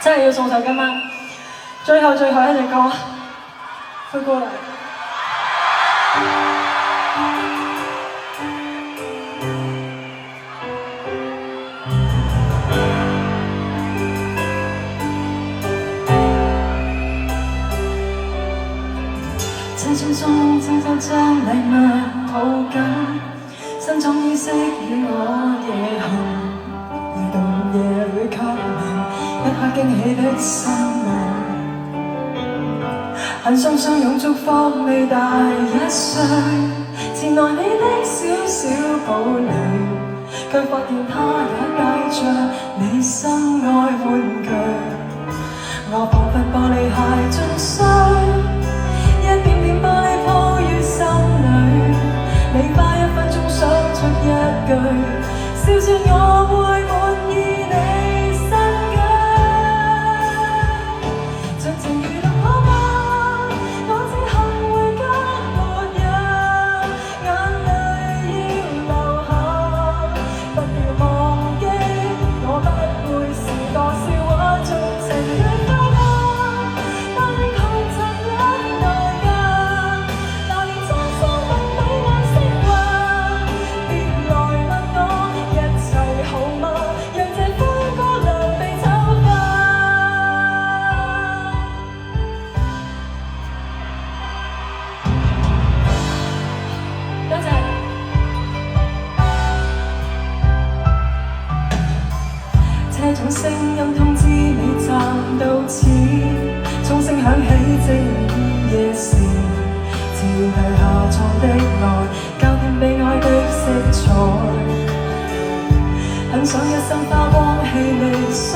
真係要送上今晚最後一隻歌，飛過嚟。車廂中親手將禮物抱緊，新創意飾於我夜行。遇到夜會給你一刻驚喜的心夢，很想相擁祝福你大1歲，前來你的小小堡壘，卻發現它也帶着你心愛玩具。我彷彿玻璃鞋進水，一片片玻璃鋪於心裏，你花1分鐘想出一句，笑說我會滿意你身軀。盡情娛樂好嗎？我只恨回家沒有，眼淚要流下，不要忘記我不會是個笑話，盡情地快樂。車種聲音通知你站到此，鐘聲響起正午夜時，照題下床的愛，較添悲哀的色彩，很想一生花光氣力相